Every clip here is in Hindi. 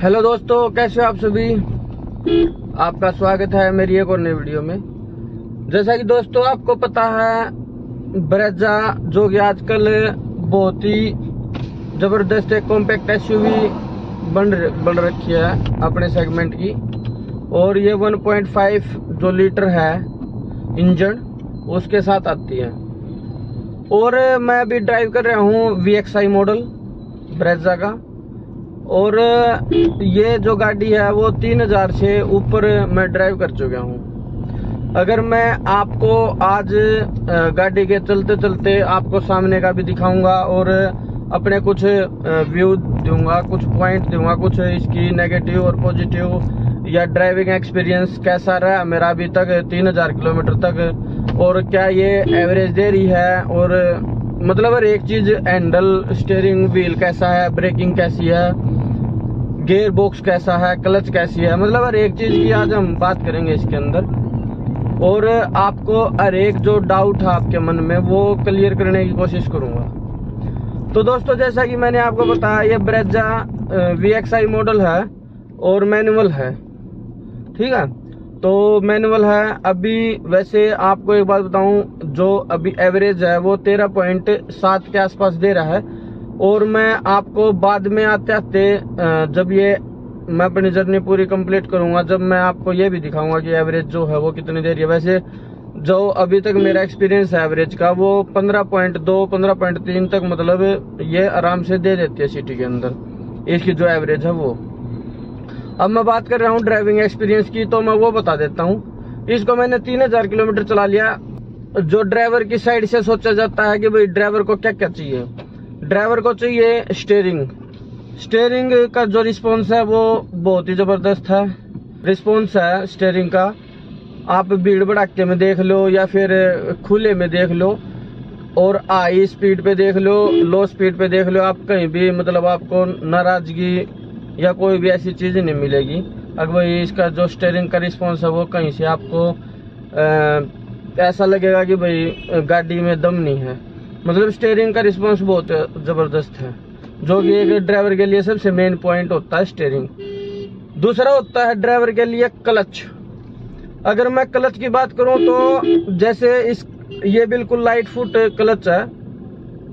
हेलो दोस्तों, कैसे हो आप सभी। आपका स्वागत है मेरी एक और नई वीडियो में। जैसा कि दोस्तों आपको पता है, ब्रेजा जो कि आजकल बहुत ही जबरदस्त एक कॉम्पैक्ट एसयूवी बन रखी है अपने सेगमेंट की। और ये 1.5 जो लीटर है इंजन उसके साथ आती है। और मैं अभी ड्राइव कर रहा हूँ VXI मॉडल ब्रेजा का। और ये जो गाड़ी है वो 3000 से ऊपर मैं ड्राइव कर चुका हूँ। अगर मैं आपको आज गाड़ी के चलते चलते आपको सामने का भी दिखाऊंगा और अपने कुछ व्यू दूंगा, कुछ पॉइंट दूंगा, कुछ इसकी नेगेटिव और पॉजिटिव या ड्राइविंग एक्सपीरियंस कैसा रहा मेरा अभी तक 3000 किलोमीटर तक, और क्या ये एवरेज दे रही है, और मतलब हर एक चीज, हैंडल, स्टीयरिंग व्हील कैसा है, ब्रेकिंग कैसी है, गियर बॉक्स कैसा है, क्लच कैसी है, मतलब हर एक चीज की आज हम बात करेंगे इसके अंदर। और आपको हर एक जो डाउट है आपके मन में वो क्लियर करने की कोशिश करूंगा। तो दोस्तों, जैसा कि मैंने आपको बताया, ये ब्रेजा VXI मॉडल है और मैनुअल है, ठीक है। तो मैनुअल है। अभी वैसे आपको एक बात बताऊं, जो अभी एवरेज है वो 13.7 के आसपास दे रहा है। और मैं आपको बाद में आते आते जब ये मैं अपनी जर्नी पूरी कंप्लीट करूंगा, जब मैं आपको ये भी दिखाऊंगा कि एवरेज जो है वो कितनी दे रही है। वैसे जो अभी तक मेरा एक्सपीरियंस है एवरेज का, वो 15.2 15.3 तक मतलब ये आराम से दे देती है सिटी के अंदर, इसकी जो एवरेज है वो। अब मैं बात कर रहा हूँ ड्राइविंग एक्सपीरियंस की, तो मैं वो बता देता हूँ। इसको मैंने 3000 किलोमीटर चला लिया। जो ड्राइवर की साइड से सोचा जाता है कि भाई ड्राइवर को क्या क्या चाहिए, ड्राइवर को चाहिए स्टीयरिंग का जो रिस्पॉन्स है वो बहुत ही जबरदस्त है, रिस्पॉन्स है स्टीयरिंग का। आप भीड़ भड़ाके में देख लो या फिर खुले में देख लो, और हाई स्पीड पे देख लो, लो स्पीड पे देख लो, आप कहीं भी मतलब आपको नाराजगी या कोई भी ऐसी चीज नहीं मिलेगी। अगर भाई इसका जो स्टीयरिंग का रिस्पॉन्स है वो कहीं से आपको ऐसा लगेगा कि भाई गाड़ी में दम नहीं है। मतलब स्टीयरिंग का रिस्पॉन्स बहुत जबरदस्त है, जो कि एक ड्राइवर के लिए सबसे मेन पॉइंट होता है स्टीयरिंग। दूसरा होता है ड्राइवर के लिए क्लच। अगर मैं क्लच की बात करूं तो जैसे ये बिल्कुल लाइट फुट क्लच है।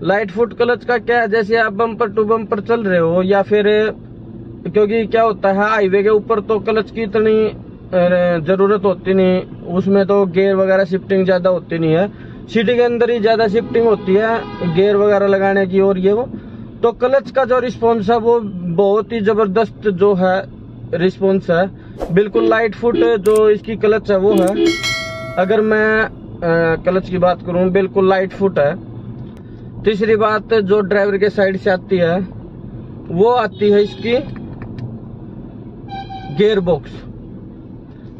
लाइट फुट क्लच का क्या है, जैसे आप बम्पर टू बम्पर चल रहे हो या फिर, क्योंकि क्या होता है हाईवे के ऊपर तो क्लच की इतनी जरूरत होती नहीं, उसमें तो गियर वगैरह शिफ्टिंग ज्यादा होती नहीं है। सिटी के अंदर ही ज्यादा शिफ्टिंग होती है गियर वगैरह लगाने की और ये वो। तो क्लच का जो रिस्पॉन्स है वो बहुत ही जबरदस्त जो है रिस्पॉन्स है, बिल्कुल लाइट फुट जो इसकी क्लच है वो है। अगर मैं क्लच की बात करूं, बिल्कुल लाइट फुट है। तीसरी बात जो ड्राइवर के साइड से आती है वो आती है इसकी गियर बॉक्स।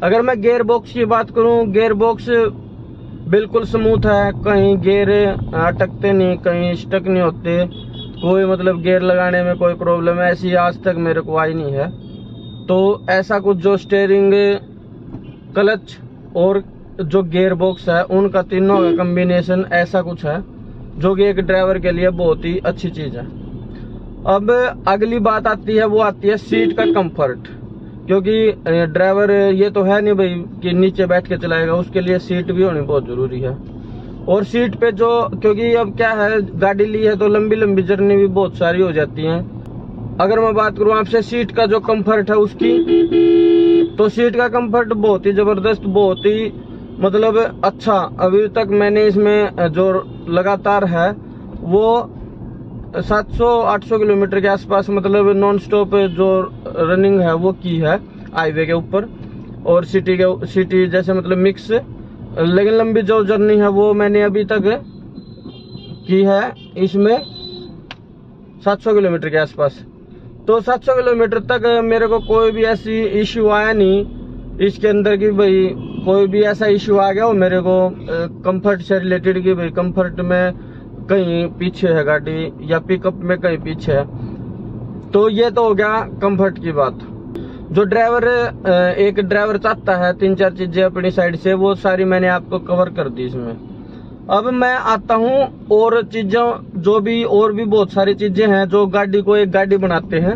अगर मैं गियर बॉक्स की बात करूं, गियर बॉक्स बिल्कुल स्मूथ है, कहीं गियर अटकते नहीं, कहीं स्टक नहीं होते, कोई मतलब गियर लगाने में कोई प्रॉब्लम ऐसी आज तक मेरे को आई नहीं है। तो ऐसा कुछ जो स्टीयरिंग, क्लच और जो गियर बॉक्स है उनका तीनों का कॉम्बिनेशन ऐसा कुछ है जो कि एक ड्राइवर के लिए बहुत ही अच्छी चीज है। अब अगली बात आती है, वो आती है सीट का कंफर्ट। क्योंकि ड्राइवर ये तो है नहीं भाई कि नीचे बैठ के चलाएगा, उसके लिए सीट भी होनी बहुत जरूरी है। और सीट पे जो, क्योंकि अब क्या है गाड़ी ली है तो लंबी लंबी जर्नी भी बहुत सारी हो जाती है। अगर मैं बात करूं आपसे सीट का जो कंफर्ट है उसकी, तो सीट का कंफर्ट बहुत ही जबरदस्त, बहुत ही मतलब अच्छा। अभी तक मैंने इसमें जो लगातार है वो 700-800 किलोमीटर के आसपास मतलब नॉन स्टॉप जो रनिंग है वो की है हाईवे के ऊपर और सिटी जैसे मतलब मिक्स। लेकिन लंबी जो जर्नी है वो मैंने अभी तक की है इसमें 700 किलोमीटर के आसपास। तो 700 किलोमीटर तक मेरे को कोई भी ऐसी इश्यू आया नहीं इसके अंदर कि भाई कोई भी ऐसा इश्यू आ गया हो मेरे को कंफर्ट से रिलेटेड कि भाई कंफर्ट में कहीं पीछे है गाड़ी या पिकअप में कहीं पीछे है। तो ये तो हो गया कंफर्ट की बात। जो ड्राइवर एक ड्राइवर चाहता है 3-4 चीजें अपनी साइड से, वो सारी मैंने आपको कवर कर दी इसमें। अब मैं आता हूँ और चीजों, जो भी और भी बहुत सारी चीजें हैं जो गाड़ी को एक गाड़ी बनाते हैं,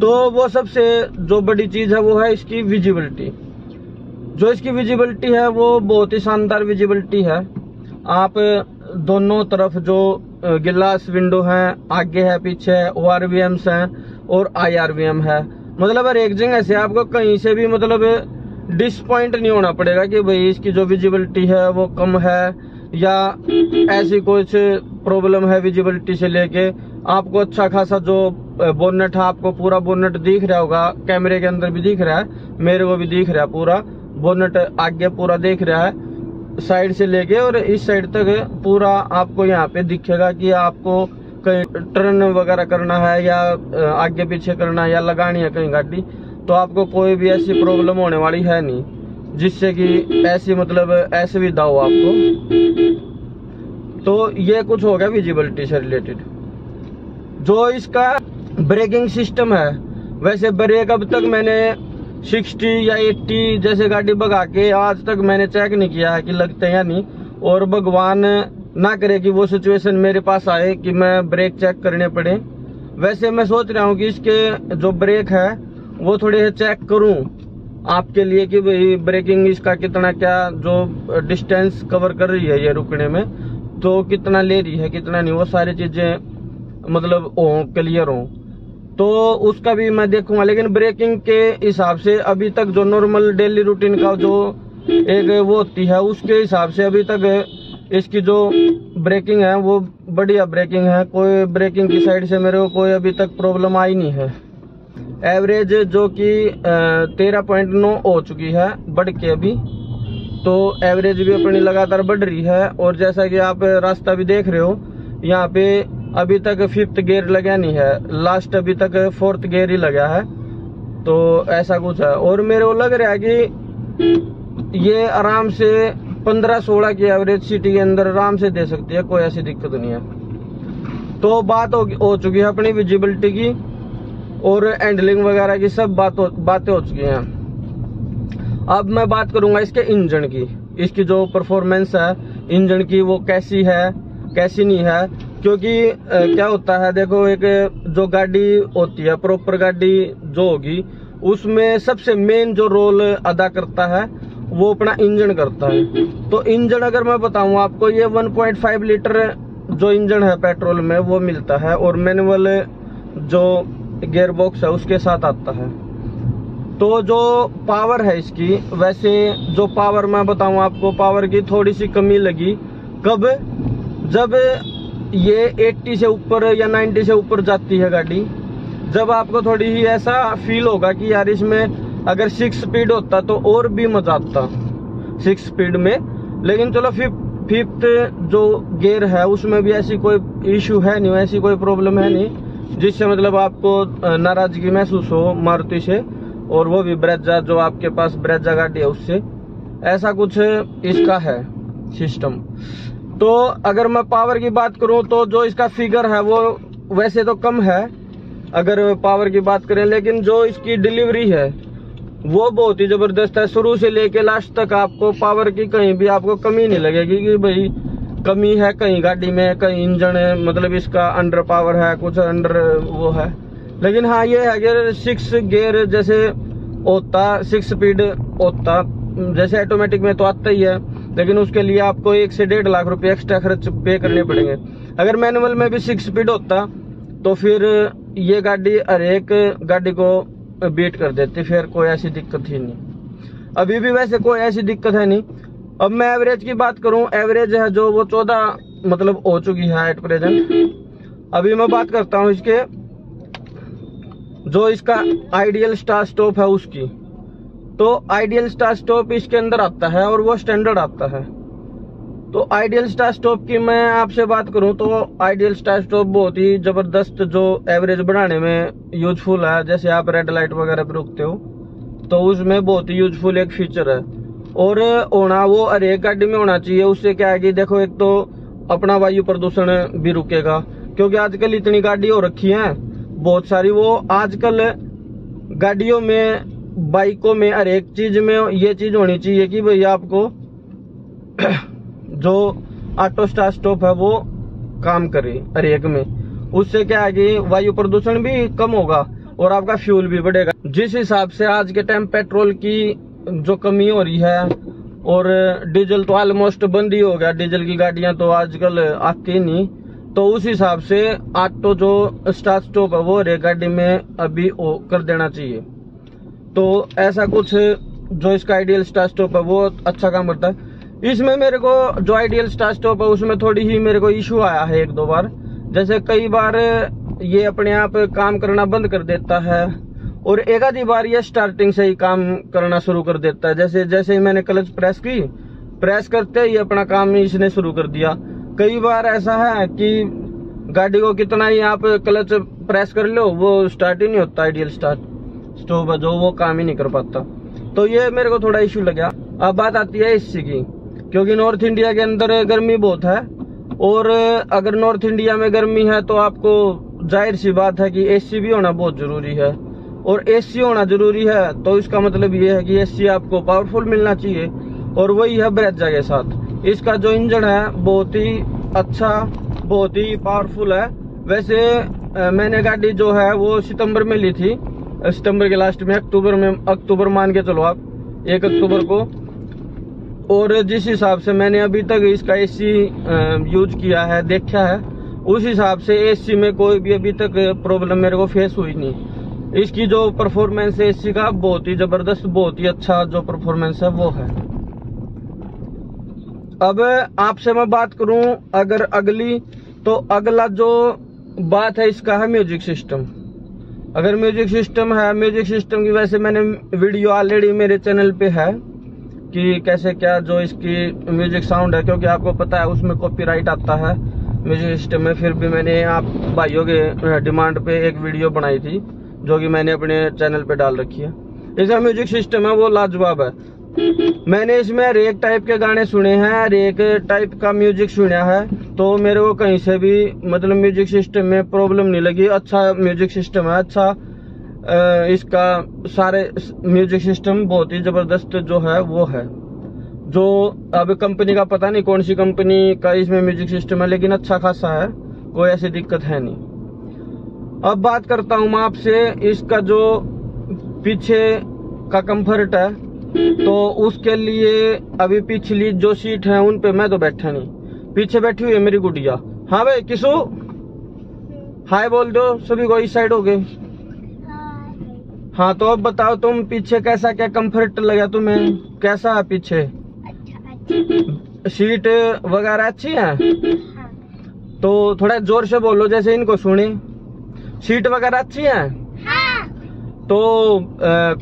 तो वो सबसे जो बड़ी चीज है वो है इसकी विजिबिलिटी। जो इसकी विजिबिलिटी है वो बहुत ही शानदार विजिबिलिटी है। आप दोनों तरफ जो गिलास विंडो है, आगे है, पीछे है, ORVMs हैं और IRVM है। मतलब हर एक जगह से आपको कहीं से भी मतलब डिसपॉइंट नहीं होना पड़ेगा कि भाई इसकी जो विजिबिलिटी है वो कम है या ऐसी कुछ प्रॉब्लम है विजिबिलिटी से लेके। आपको अच्छा खासा जो बोनेट है, आपको पूरा बोनेट दिख रहा होगा, कैमरे के अंदर भी दिख रहा है, मेरे को भी दिख रहा है, पूरा बोनेट आगे पूरा दिख रहा है, साइड से लेके और इस साइड तक पूरा आपको यहाँ पे दिखेगा कि आपको कहीं टर्न वगैरह करना है या आगे पीछे करना है या लगानी है कहीं गाड़ी, तो आपको कोई भी ऐसी प्रॉब्लम होने वाली है नहीं जिससे कि ऐसी मतलब असुविधा हो आपको। तो ये कुछ हो गया विजिबिलिटी से रिलेटेड। जो इसका ब्रेकिंग सिस्टम है, वैसे ब्रेक अब तक मैंने 60 या 80 जैसे गाड़ी भगा के आज तक मैंने चेक नहीं किया है कि लगते हैं या नहीं, और भगवान ना करे कि वो सिचुएशन मेरे पास आए कि मैं ब्रेक चेक करने पड़े। वैसे मैं सोच रहा हूँ कि इसके जो ब्रेक है वो थोड़े चेक करूं आपके लिए कि भाई ब्रेकिंग इसका कितना, क्या जो डिस्टेंस कवर कर रही है ये रुकने में, तो कितना ले रही है कितना नहीं, वो सारी चीजें मतलब क्लियर हो तो उसका भी मैं देखूंगा। लेकिन ब्रेकिंग के हिसाब से अभी तक जो नॉर्मल डेली रूटीन का जो एक वो होती है उसके हिसाब से अभी तक इसकी जो ब्रेकिंग है वो बढ़िया ब्रेकिंग है। कोई ब्रेकिंग की साइड से मेरे को कोई अभी तक प्रॉब्लम आई नहीं है। एवरेज जो कि 13.9 हो चुकी है बढ़ के अभी, तो एवरेज भी अपनी लगातार बढ़ रही है। और जैसा कि आप रास्ता भी देख रहे हो, यहाँ पे अभी तक 5th गियर लगा नहीं है, लास्ट अभी तक 4th गियर ही लगा है, तो ऐसा कुछ है। और मेरे को लग रहा है कि ये आराम से 15-16 की एवरेज सिटी के अंदर आराम से दे सकती है, कोई ऐसी दिक्कत नहीं है। तो बात हो चुकी है अपनी विजिबिलिटी की और हैंडलिंग वगैरह की, सब बातें हो चुकी हैं। अब मैं बात करूंगा इसके इंजन की। इसकी जो परफॉर्मेंस है इंजन की वो कैसी है कैसी नहीं है, क्योंकि क्या होता है देखो, एक जो गाड़ी होती है प्रॉपर गाड़ी जो होगी उसमें सबसे मेन जो रोल अदा करता है वो अपना इंजन करता है। तो इंजन अगर मैं बताऊं आपको, ये 1.5 लीटर जो इंजन है पेट्रोल में वो मिलता है और मैनुअल जो गियर बॉक्स है उसके साथ आता है। तो जो पावर है इसकी, वैसे जो पावर मैं बताऊं आपको, पावर की थोड़ी सी कमी लगी कब, जब ये 80 से ऊपर या 90 से ऊपर जाती है गाड़ी, जब आपको थोड़ी ही ऐसा फील होगा कि यार इसमें अगर 6 स्पीड होता तो और भी मजा आता 6 स्पीड में। लेकिन चलो 5th जो गियर है उसमें भी ऐसी कोई इशू है नहीं, ऐसी कोई प्रॉब्लम है नहीं जिससे मतलब आपको नाराजगी महसूस हो मारुति से, और वो भी ब्रेजा, जो आपके पास ब्रेजा गाड़ी है उससे, ऐसा कुछ इसका है सिस्टम। तो अगर मैं पावर की बात करूं तो जो इसका फिगर है वो वैसे तो कम है अगर पावर की बात करें, लेकिन जो इसकी डिलीवरी है वो बहुत ही जबरदस्त है। शुरू से लेके लास्ट तक आपको पावर की कहीं भी आपको कमी नहीं लगेगी कि भाई कमी है कहीं गाड़ी में, कहीं इंजन है मतलब इसका अंडर पावर है, कुछ अंडर वो है। लेकिन हाँ ये है कि 6 गियर जैसे होता, 6 स्पीड होता जैसे ऑटोमेटिक में तो आता ही है, लेकिन उसके लिए आपको 1 से 1.5 लाख रुपए एक्स्ट्रा खर्च पे करने पड़ेंगे। अगर मैनुअल में भी 6 स्पीड होता तो फिर ये गाड़ी हर एक गाड़ी को बीट कर देती, फिर कोई ऐसी दिक्कत ही नहीं। अभी भी वैसे कोई ऐसी दिक्कत है नहीं। अब मैं एवरेज की बात करूं, एवरेज है जो वो 14 मतलब हो चुकी है एट प्रेजेंट। अभी मैं बात करता हूं इसके जो इसका आइडियल स्टार्ट स्टॉप है उसकी। तो आइडियल स्टार्ट स्टॉप इसके अंदर आता है और वो स्टैंडर्ड आता है। तो आइडियल स्टार्ट स्टॉप की मैं आपसे बात करूं तो आइडियल स्टार्ट स्टॉप बहुत ही जबरदस्त जो एवरेज बढ़ाने में यूजफुल है। जैसे आप रेड लाइट वगैरह पे रुकते हो तो उसमें बहुत ही यूजफुल एक फीचर है, और होना वो हर एक गाड़ी में होना चाहिए। उससे क्या है कि देखो, एक तो अपना वायु प्रदूषण भी रुकेगा, क्योंकि आजकल इतनी गाड़ी हो रखी है बहुत सारी। वो आजकल गाड़ियों में, बाइकों में, हर एक चीज में ये चीज होनी चाहिए कि भाई आपको जो ऑटो स्टार्ट स्टॉप है वो काम करे हर एक में। उससे क्या है कि वायु प्रदूषण भी कम होगा और आपका फ्यूल भी बढ़ेगा। जिस हिसाब से आज के टाइम पेट्रोल की जो कमी हो रही है और डीजल तो ऑलमोस्ट बंद ही हो गया, डीजल की गाड़ियां तो आजकल आती नहीं, तो उस हिसाब से ऑटो जो स्टार्ट स्टॉप है वो रेल गाड़ी में अभी कर देना चाहिए। तो ऐसा कुछ जो इसका आइडियल स्टार्ट स्टॉप है वो अच्छा काम करता है। इसमें मेरे को जो आइडियल स्टार्ट स्टॉप है उसमें थोड़ी ही मेरे को इशू आया है 1-2 बार। जैसे कई बार ये अपने आप काम करना बंद कर देता है और एक आधी बार ये स्टार्टिंग से ही काम करना शुरू कर देता है। जैसे जैसे ही मैंने क्लच प्रेस करते ही अपना काम इसने शुरू कर दिया। कई बार ऐसा है कि गाड़ी को कितना ही आप क्लच प्रेस कर लो वो स्टार्ट ही नहीं होता, आइडियल स्टार्ट स्टॉप है जो वो काम ही नहीं कर पाता। तो ये मेरे को थोड़ा इशू लगा। अब बात आती है एसी की, क्योंकि नॉर्थ इंडिया के अंदर गर्मी बहुत है और अगर नॉर्थ इंडिया में गर्मी है तो आपको जाहिर सी बात है कि एसी भी होना बहुत जरूरी है। और एसी होना जरूरी है तो इसका मतलब ये है कि एसी आपको पावरफुल मिलना चाहिए, और वही है ब्रेजा के साथ। इसका जो इंजन है बहुत ही अच्छा, बहुत ही पावरफुल है। वैसे मैंने गाड़ी जो है वो सितंबर में ली थी, सितंबर के लास्ट में, अक्टूबर मान के चलो आप 1 अक्टूबर को। और जिस हिसाब से मैंने अभी तक इसका एसी यूज किया है, देखा है, उस हिसाब से एसी में कोई भी अभी तक प्रॉब्लम मेरे को फेस हुई नहीं। इसकी जो परफॉर्मेंस है एसी का बहुत ही जबरदस्त, बहुत ही अच्छा जो परफॉर्मेंस है वो है। अब आपसे मैं बात करूं अगर अगली, तो अगला जो बात है इसका है म्यूजिक सिस्टम। अगर म्यूजिक सिस्टम है, म्यूजिक सिस्टम की वैसे मैंने वीडियो ऑलरेडी मेरे चैनल पे है कि कैसे क्या जो इसकी म्यूजिक साउंड है, क्योंकि आपको पता है उसमें कॉपीराइट आता है म्यूजिक सिस्टम में। फिर भी मैंने आप भाइयों के डिमांड पे एक वीडियो बनाई थी जो कि मैंने अपने चैनल पे डाल रखी है। इसका म्यूजिक सिस्टम है वो लाजवाब है। मैंने इसमें रेक टाइप के गाने सुने हैं, रेक टाइप का म्यूजिक सुना है, तो मेरे को कहीं से भी मतलब म्यूजिक सिस्टम में प्रॉब्लम नहीं लगी। अच्छा म्यूजिक सिस्टम है, अच्छा इसका सारे म्यूजिक सिस्टम बहुत ही जबरदस्त जो है वो है। जो अब कंपनी का पता नहीं कौन सी कंपनी का इसमें म्यूजिक सिस्टम है, लेकिन अच्छा खासा है, कोई ऐसी दिक्कत है नहीं। अब बात करता हूं मैं आपसे इसका जो पीछे का कंफर्ट है, तो उसके लिए अभी पिछली जो सीट है उन पे मैं तो बैठा नहीं, पीछे बैठी हुई है मेरी गुड़िया। हाँ भाई किसु हाय बोल दो सभी को, इस साइड हो गए। हाँ तो अब बताओ तुम पीछे कैसा क्या कंफर्ट लगा तुम्हें, कैसा है पीछे? अच्छा। सीट वगैरह अच्छी है? हाँ। तो थोड़ा जोर से बोलो जैसे इनको सुने। सीट वगैरह अच्छी है? हाँ। तो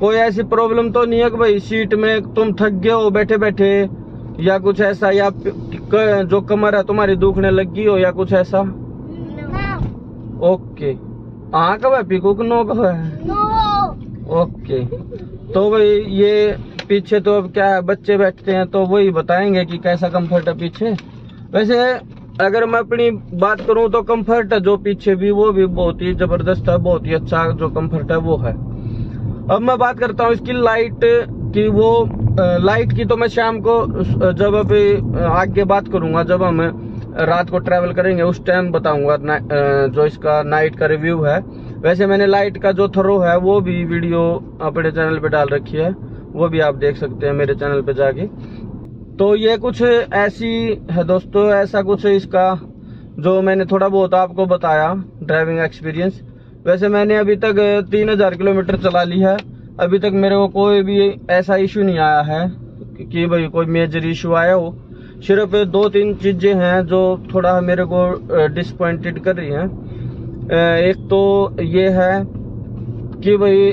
कोई ऐसी प्रॉब्लम तो नहीं है कि भाई सीट में तुम थक गए हो बैठे बैठे या कुछ ऐसा, या जो कमर है तुम्हारी दुखने लगी हो या कुछ ऐसा? ओके। हाँ कब है पीकू नो कब है? ओके। तो भाई ये पीछे तो अब क्या है, बच्चे बैठते हैं तो वही बताएंगे कि कैसा कंफर्ट है पीछे। वैसे अगर मैं अपनी बात करूं तो कंफर्ट है जो पीछे भी वो भी बहुत ही जबरदस्त है, बहुत ही अच्छा जो कंफर्ट है वो है। अब मैं बात करता हूं इसकी लाइट की। वो लाइट की तो मैं शाम को जब अभी आगे बात करूंगा, जब हम रात को ट्रैवल करेंगे उस टाइम बताऊंगा जो इसका नाइट का रिव्यू है। वैसे मैंने लाइट का जो थ्रो है वो भी वीडियो अपने चैनल पे डाल रखी है, वो भी आप देख सकते हैं मेरे चैनल पे जाके। तो ये कुछ ऐसी है दोस्तों, ऐसा कुछ इसका जो मैंने थोड़ा बहुत आपको बताया ड्राइविंग एक्सपीरियंस। वैसे मैंने अभी तक 3000 किलोमीटर चला ली है, अभी तक मेरे को कोई भी ऐसा इशू नहीं आया है कि भाई कोई मेजर इशू आया हो। सिर्फ 2-3 चीजें हैं जो थोड़ा मेरे को डिसअपॉइंटेड कर रही हैं। एक तो ये है कि भाई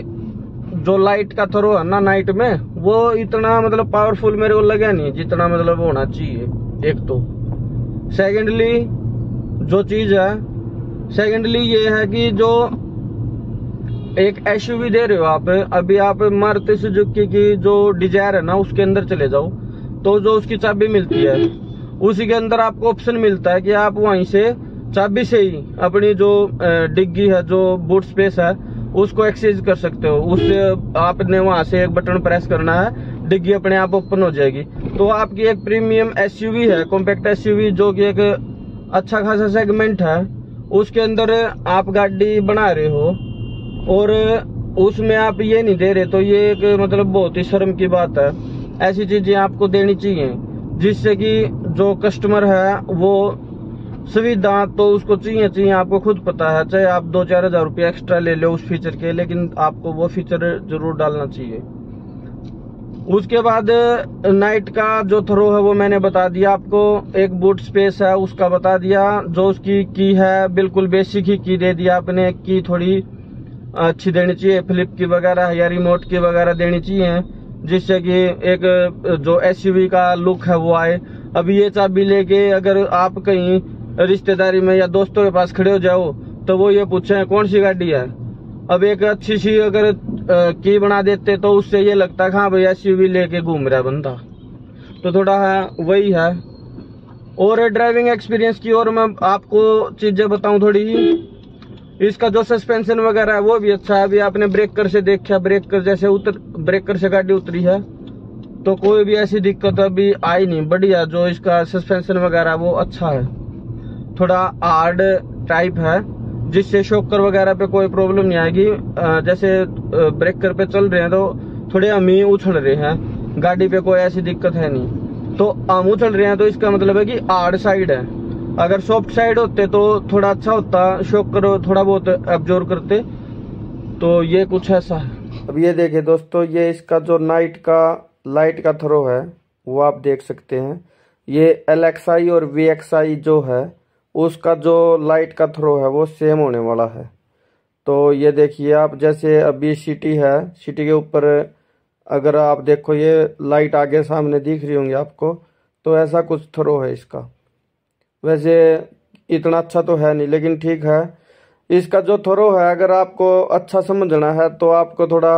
जो लाइट का थ्रो है ना नाइट में, वो इतना मतलब पावरफुल मेरे को लगा नहीं जितना मतलब होना चाहिए। एक तो सेकेंडली जो चीज है, सेकेंडली ये है कि जो एक एसयूवी दे रहे हो आप, अभी आप मारुति सुजुकी की जो डिजायर है ना उसके अंदर चले जाओ तो जो उसकी चाबी मिलती है उसी के अंदर आपको ऑप्शन मिलता है कि आप वहीं से चाबी से ही अपनी जो डिग्गी है, जो बूट स्पेस है, उसको एक्सेस कर सकते हो। उससे आपने वहां से एक बटन प्रेस करना है, डिग्गी अपने आप ओपन हो जाएगी। तो आपकी एक प्रीमियम एसयूवी है, कॉम्पैक्ट एसयूवी, जो कि एक अच्छा खासा सेगमेंट है, उसके अंदर आप गाड़ी बना रहे हो और उसमें आप ये नहीं दे रहे, तो ये एक मतलब बहुत ही शर्म की बात है। ऐसी चीजें आपको देनी चाहिए जिससे कि जो कस्टमर है वो सुविधा तो उसको चाहिए। आपको खुद पता है, चाहे आप 2-4 हज़ार रुपये एक्स्ट्रा ले लो उस फीचर के, लेकिन आपको वो फीचर जरूर डालना चाहिए। उसके बाद नाइट का जो थ्रो है वो मैंने बता दिया आपको। एक बूट स्पेस है उसका बता दिया। जो उसकी की है बिल्कुल बेसिक ही की दे दिया आपने। की थोड़ी अच्छी देनी चाहिए, फ्लिप की वगैरह या रिमोट की वगैरह देनी चाहिए, जिससे कि एक जो एसयूवी का लुक है वो आए। अभी ये चाबी लेके अगर आप कहीं रिश्तेदारी में या दोस्तों के पास खड़े हो जाओ तो वो ये पूछे कौन सी गाड़ी है। अब एक अच्छी सी अगर की बना देते तो उससे ये लगता है हाँ भाई एसयूवी लेके घूम रहा है बंदा। तो थोड़ा है वही है। और ड्राइविंग एक्सपीरियंस की और मैं आपको चीजें बताऊं थोड़ी। इसका जो सस्पेंशन वगैरह है वो भी अच्छा है। अभी आपने ब्रेकर से देखा, ब्रेकर जैसे ब्रेकर से गाड़ी उतरी है तो कोई भी ऐसी दिक्कत अभी आई नहीं, बढ़िया। जो इसका सस्पेंशन वगैरह वो अच्छा है। थोड़ा हार्ड टाइप है जिससे शॉकर वगैरह पे कोई प्रॉब्लम नहीं आएगी। जैसे ब्रेकर पे चल रहे हैं तो थोड़े हम ही उछल रहे हैं, गाड़ी पे कोई ऐसी दिक्कत है नहीं। तो हम उछल रहे हैं तो इसका मतलब है कि हार्ड साइड है। अगर सॉफ्ट साइड होते तो थोड़ा अच्छा होता, शॉकर थोड़ा बहुत एब्जॉर्ब करते। तो ये कुछ ऐसा है। अब ये देखिए दोस्तों, ये इसका जो नाइट का लाइट का थ्रो है वो आप देख सकते हैं। ये LXI और VXI जो है उसका जो लाइट का थ्रो है वो सेम होने वाला है। तो ये देखिए आप, जैसे अभी सिटी है, सिटी के ऊपर अगर आप देखो ये लाइट आगे सामने दिख रही होंगी आपको, तो ऐसा कुछ थ्रो है इसका। वैसे इतना अच्छा तो है नहीं, लेकिन ठीक है। इसका जो थ्रो है अगर आपको अच्छा समझना है तो आपको थोड़ा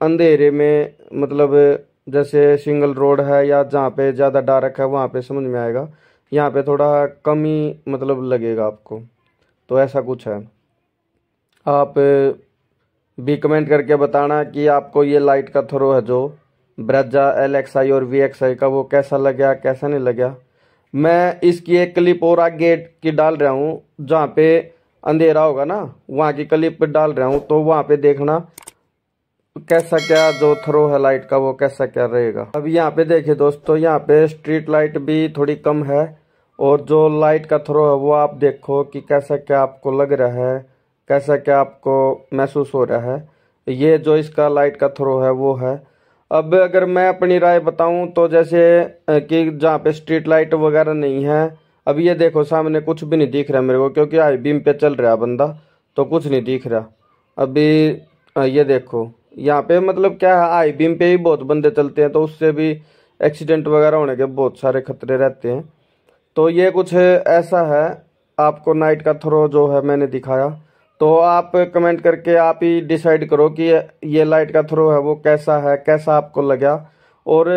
अंधेरे में, मतलब जैसे सिंगल रोड है या जहाँ पे ज़्यादा डार्क है वहाँ पे समझ में आएगा। यहाँ पे थोड़ा कम ही मतलब लगेगा आपको। तो ऐसा कुछ है। आप भी कमेंट करके बताना कि आपको ये लाइट का थ्रो है जो ब्रेजा LXI और VXI का वो कैसा लगा, कैसा नहीं लगा। मैं इसकी एक क्लिप और आगे की डाल रहा हूँ, जहाँ पे अंधेरा होगा ना वहाँ की क्लिप डाल रहा हूँ, तो वहाँ पे देखना कैसा क्या जो थ्रो है लाइट का वो कैसा क्या रहेगा। अब यहाँ पे देखिए दोस्तों, यहाँ पे स्ट्रीट लाइट भी थोड़ी कम है और जो लाइट का थ्रो है वो आप देखो कि कैसा क्या आपको लग रहा है, कैसा क्या आपको महसूस हो रहा है। ये जो इसका लाइट का थ्रो है वो है। अब अगर मैं अपनी राय बताऊं तो जैसे कि जहाँ पे स्ट्रीट लाइट वगैरह नहीं है, अब ये देखो सामने कुछ भी नहीं दिख रहा मेरे को, क्योंकि हाई बीम पे चल रहा है बंदा तो कुछ नहीं दिख रहा। अभी ये देखो यहाँ पे मतलब क्या है, हाई बीम पे ही बहुत बंदे चलते हैं तो उससे भी एक्सीडेंट वगैरह होने के बहुत सारे खतरे रहते हैं। तो ये कुछ ऐसा है। आपको नाइट का थ्रो जो है मैंने दिखाया, तो आप कमेंट करके आप ही डिसाइड करो कि ये लाइट का थ्रो है वो कैसा है, कैसा आपको लगा। और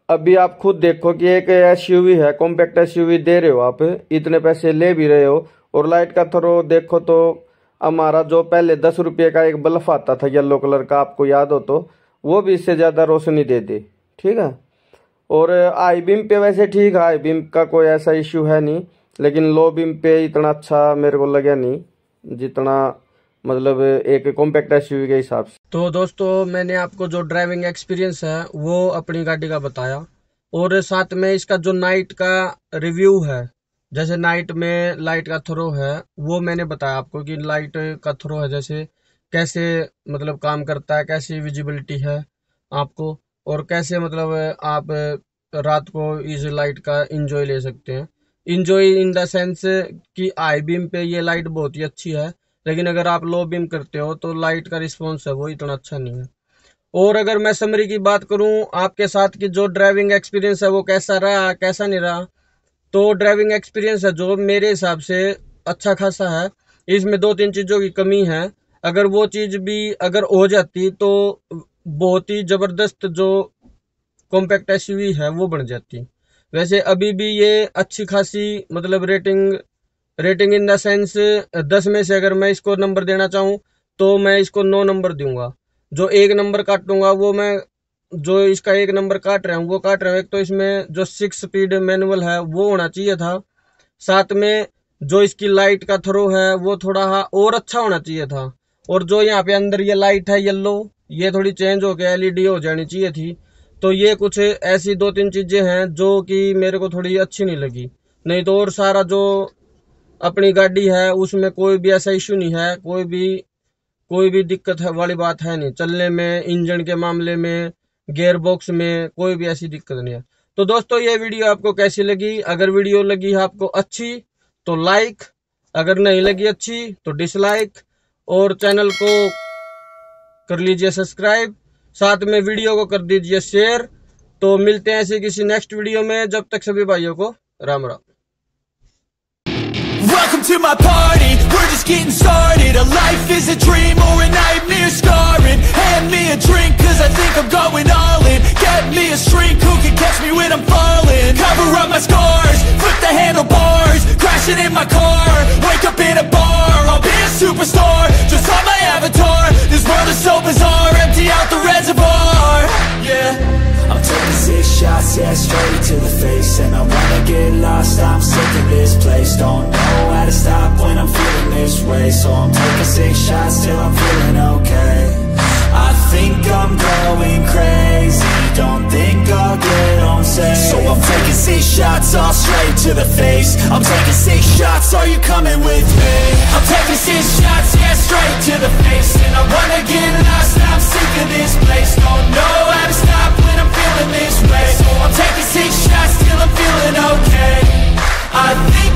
अभी आप खुद देखो कि एक एसयूवी है, कॉम्पैक्ट एसयूवी दे रहे हो आप, इतने पैसे ले भी रहे हो, और लाइट का थ्रो देखो तो हमारा जो पहले 10 रुपये का एक बल्ब आता था येलो कलर का, आपको याद हो तो, वो भी इससे ज़्यादा रोशनी दे दे। ठीक है। और आई बीम पे वैसे ठीक है, आई बीम का कोई ऐसा इश्यू है नहीं, लेकिन लो बीम पे इतना अच्छा मेरे को लगा नहीं जितना मतलब एक कॉम्पैक्ट एसयूवी के हिसाब से। तो दोस्तों मैंने आपको जो ड्राइविंग एक्सपीरियंस है वो अपनी गाड़ी का बताया, और साथ में इसका जो नाइट का रिव्यू है, जैसे नाइट में लाइट का थ्रो है वो मैंने बताया आपको कि लाइट का थ्रो है जैसे कैसे मतलब काम करता है, कैसी विजिबिलिटी है आपको, और कैसे मतलब आप रात को इस लाइट का इंजॉय ले सकते हैं। इंजॉय इन द सेंस कि आई बीम पे ये लाइट बहुत ही अच्छी है, लेकिन अगर आप लो बीम करते हो तो लाइट का रिस्पॉन्स है वो इतना अच्छा नहीं है। और अगर मैं समरी की बात करूं आपके साथ कि जो ड्राइविंग एक्सपीरियंस है वो कैसा रहा कैसा नहीं रहा, तो ड्राइविंग एक्सपीरियंस है जो मेरे हिसाब से अच्छा खासा है। इसमें 2-3 चीज़ों की कमी है, अगर वो चीज़ भी अगर हो जाती तो बहुत ही ज़बरदस्त जो कॉम्पैक्ट एसयूवी है वो बन जाती। वैसे अभी भी ये अच्छी खासी मतलब रेटिंग इन द सेंस 10 में से अगर मैं इसको नंबर देना चाहूँ तो मैं इसको 9 नंबर दूंगा। जो 1 नंबर काटूंगा वो मैं, जो इसका 1 नंबर काट रहा हूँ वो काट रहा हूँ, एक तो इसमें जो 6 स्पीड मैनुअल है वो होना चाहिए था। साथ में जो इसकी लाइट का थ्रो है वो थोड़ा और अच्छा होना चाहिए था। और जो यहाँ पे अंदर ये लाइट है येलो, ये थोड़ी चेंज होके एलईडी हो जानी चाहिए थी। तो ये कुछ ऐसी 2-3 चीजें हैं जो कि मेरे को थोड़ी अच्छी नहीं लगी। नहीं तो और सारा जो अपनी गाड़ी है उसमें कोई भी ऐसा इश्यू नहीं है, कोई भी दिक्कत है वाली बात है नहीं। चलने में, इंजन के मामले में, गियर बॉक्स में कोई भी ऐसी दिक्कत नहीं है। तो दोस्तों ये वीडियो आपको कैसी लगी? अगर वीडियो लगी है आपको अच्छी तो लाइक, अगर नहीं लगी अच्छी तो डिसलाइक, और चैनल को कर लीजिए सब्सक्राइब, साथ में वीडियो को कर दीजिए शेयर। तो मिलते हैं ऐसे किसी नेक्स्ट वीडियो में, जब तक सभी भाइयों को Ram Ram. Welcome to my party, we're just getting started. A life is a dream or a nightmare scarring. Hand me a drink cause I think I'm going all in. Get me a shrink who can catch me when I'm falling. Cover up my scars, flip the handlebars, crashing in my car, wake up in a bar. I'll be a superstar, just on my avatar. This world is so bizarre, empty out the reservoir. Yeah, I'm taking 6 shots, yeah, straight to the face. And I wanna get lost, I'm sick of this place. Don't know how to stop when I'm feeling this way. So I'm taking 6 shots till I'm feeling okay. I think I'm going crazy, don't think I'll get on safe. So I'm taking 6 shots, all straight to the face. I'm taking 6 shots, are you coming with me? I'm taking 6 shots, yeah, straight to the face. And I wanna get lost, I'm sick of this place. Don't know how to stop when I'm feeling this way. So I'm taking 6 shots till I'm feeling okay. I think